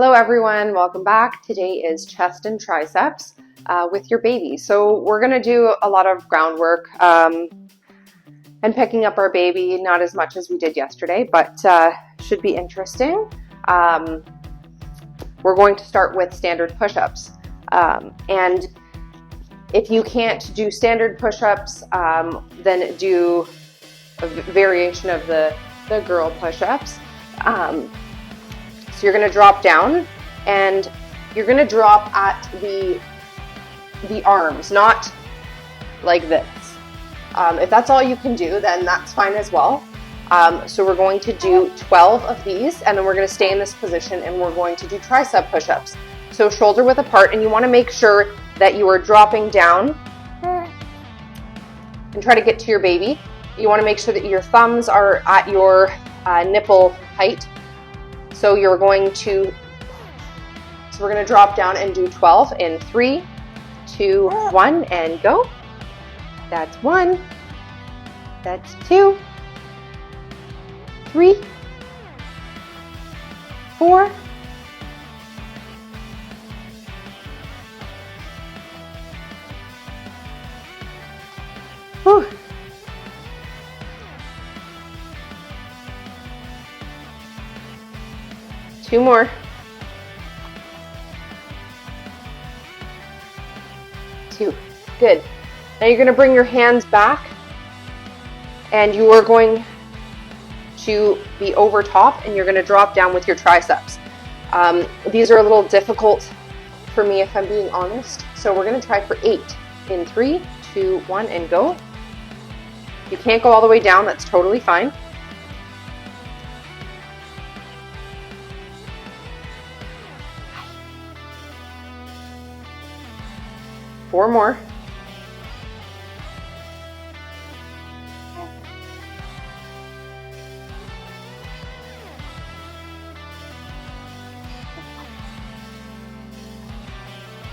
Hello everyone, welcome back. Today is chest and triceps with your baby. So we're going to do a lot of groundwork and picking up our baby, not as much as we did yesterday, but should be interesting. We're going to start with standard push-ups. And if you can't do standard push-ups, then do a variation of the girl push-ups. So you're going to drop down and you're going to drop at the arms, not like this. If that's all you can do, then that's fine as well. So we're going to do 12 of these, and then we're going to stay in this position and we're going to do tricep push-ups. So shoulder width apart, and you want to make sure that you are dropping down and try to get to your baby. You want to make sure that your thumbs are at your nipple height. So we're going to drop down and do 12 in 3, 2, 1, and go. That's 1. That's 2, 3, 4, 2 more. 2. Good. Now you're going to bring your hands back and you are going to be over top and you're going to drop down with your triceps. These are a little difficult for me if I'm being honest. So we're going to try for 8 in 3, 2, 1, and go. If you can't go all the way down, that's totally fine. Four more.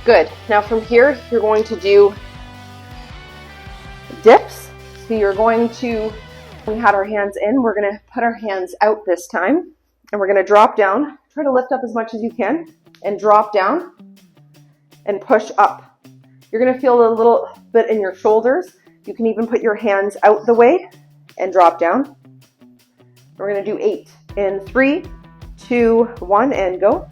Good. Now from here, you're going to do dips. So you're going to, we had our hands in, we're going to put our hands out this time, and we're going to drop down. Try to lift up as much as you can, and drop down, and push up. You're going to feel a little bit in your shoulders. You can even put your hands out the way and drop down. We're going to do 8 in 3, 2, 1, and go.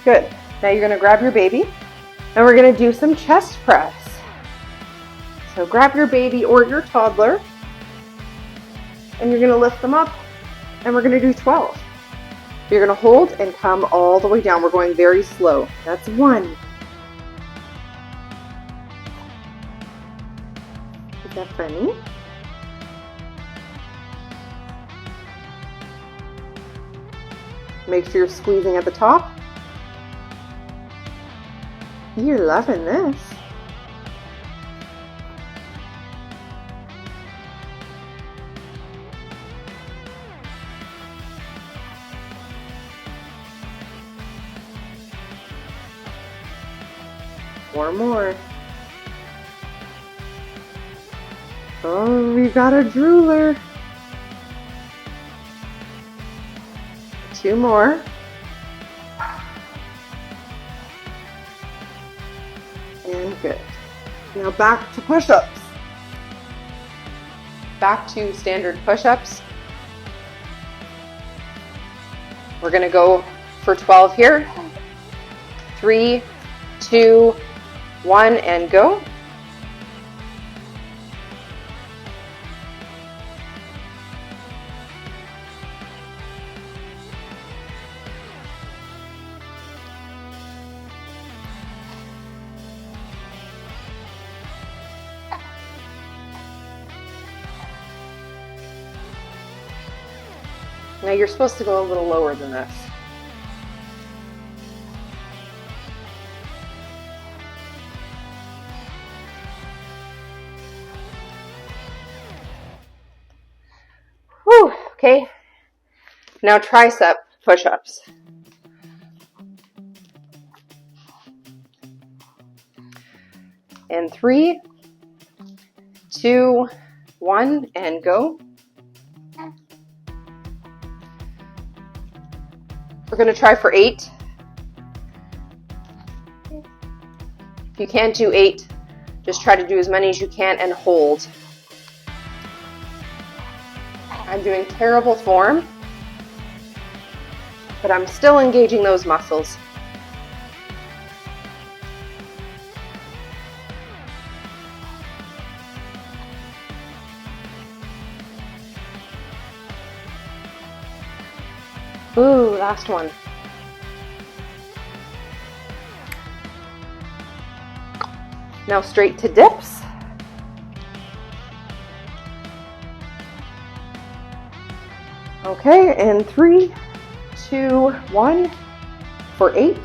Good. Now you're going to grab your baby and we're going to do some chest press. So grab your baby or your toddler and you're going to lift them up and we're going to do 12. You're going to hold and come all the way down. We're going very slow. That's 1. Is that funny? Make sure you're squeezing at the top. You're loving this. Four more. Oh, we got a drooler. 2 more. And good. Now back to push-ups. Back to standard push-ups. We're going to go for 12 here. 3, 2, 1, and go. Now you're supposed to go a little lower than this. Whew, okay. Now tricep push-ups. In 3, 2, 1, and go. We're going to try for 8. If you can't do 8, just try to do as many as you can and hold. I'm doing terrible form, but I'm still engaging those muscles. Ooh, last one. Now straight to dips. Okay, in 3, 2, 1 for 8.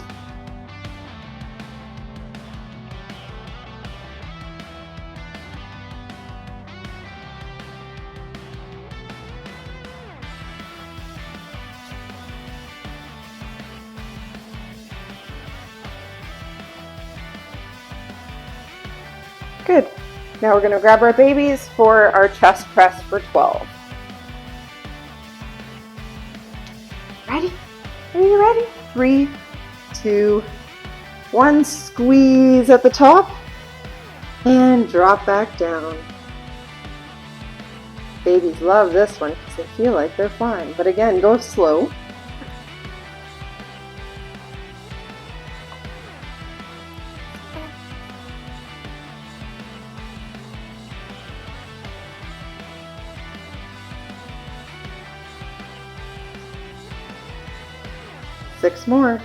Good. Now we're going to grab our babies for our chest press for 12. Ready? Are you ready? 3, 2, 1. Squeeze at the top and drop back down. Babies love this one because they feel like they're flying. But again, go slow. Six more.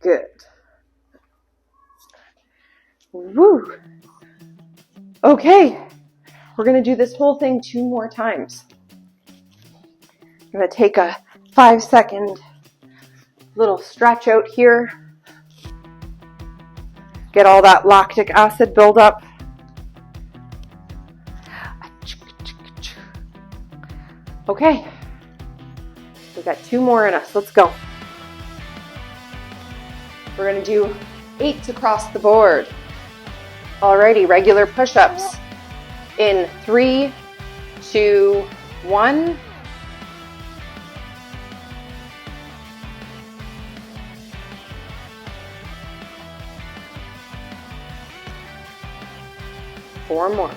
Good. Woo. Okay, we're going to do this whole thing 2 more times. I'm going to take a 5-second little stretch out here. Get all that lactic acid build up. Okay, we've got 2 more in us. Let's go. We're going to do 8s across the board. Alrighty, regular push-ups. In 3, 2, 1. Four more.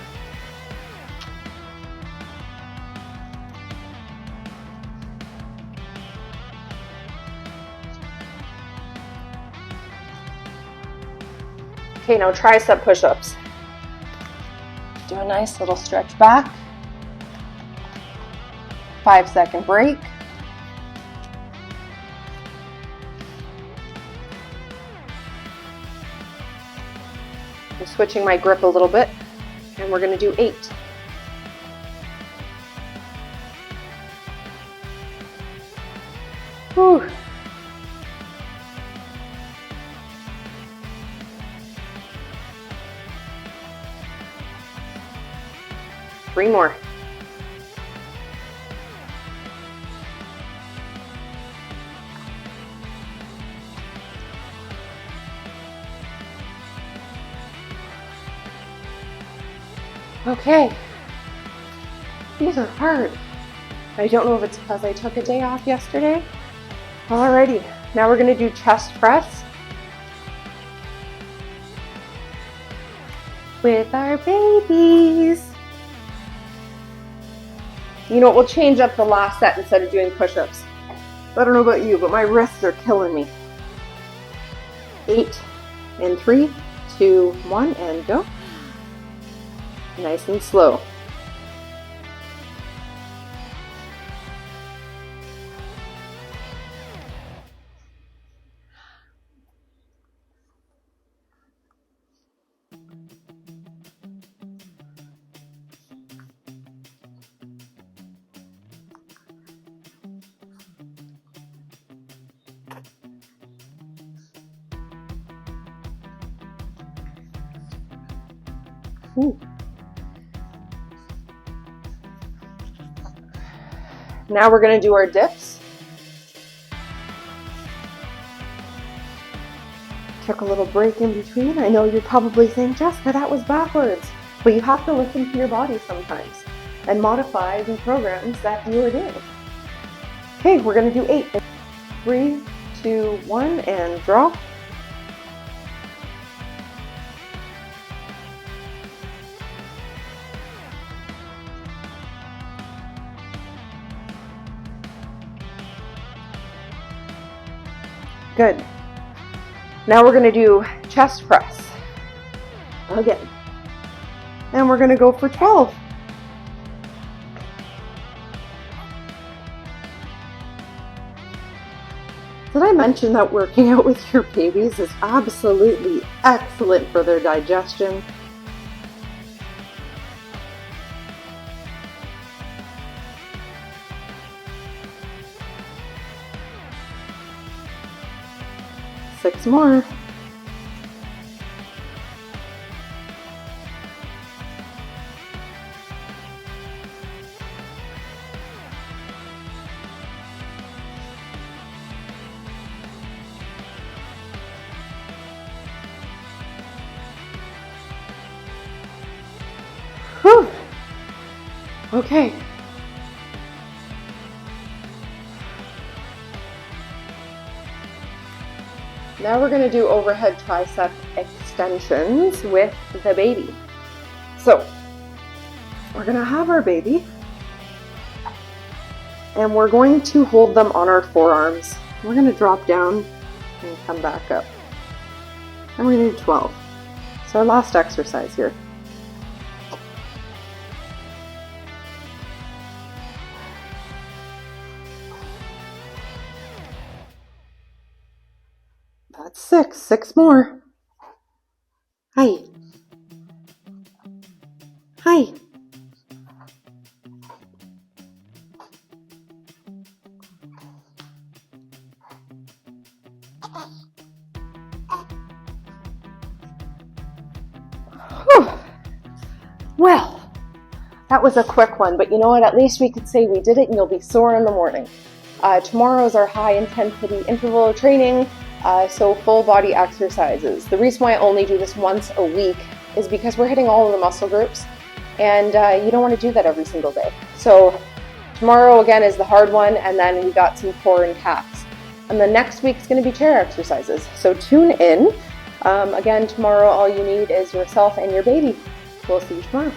Okay, now tricep push-ups. Do a nice little stretch back. 5-second break. I'm switching my grip a little bit, and we're going to do 8. Whew. Three more. Okay. These are hard. I don't know if it's because I took a day off yesterday. Alrighty, now we're going to do chest press with our babies. You know what, we'll change up the last set instead of doing push-ups. I don't know about you, but my wrists are killing me. 8 in 3, 2, 1, and go. Nice and slow. Ooh. Now we're going to do our dips. Took a little break in between. I know you're probably saying, Jessica, that was backwards. But you have to listen to your body sometimes and modify the programs that you are doing. Okay, we're going to do 8. 3, 2, 1, and drop. Good. Now we're going to do chest press again. And we're going to go for 12. Did I mention that working out with your babies is absolutely excellent for their digestion? Six more. Whew. Okay. Now we're going to do overhead tricep extensions with the baby. So we're going to have our baby and we're going to hold them on our forearms. We're going to drop down and come back up. And we're going to do 12. So our last exercise here. That's 6. 6 more. Hi. Hi. Whew. Well, that was a quick one, but you know what? At least we could say we did it and you'll be sore in the morning. Tomorrow is our high intensity interval training. So full body exercises. The reason why I only do this once a week is because we're hitting all of the muscle groups and you don't want to do that every single day. So tomorrow again is the hard one, and then we got some core and calves. And the next week is going to be chair exercises. So tune in. Again, tomorrow all you need is yourself and your baby. We'll see you tomorrow.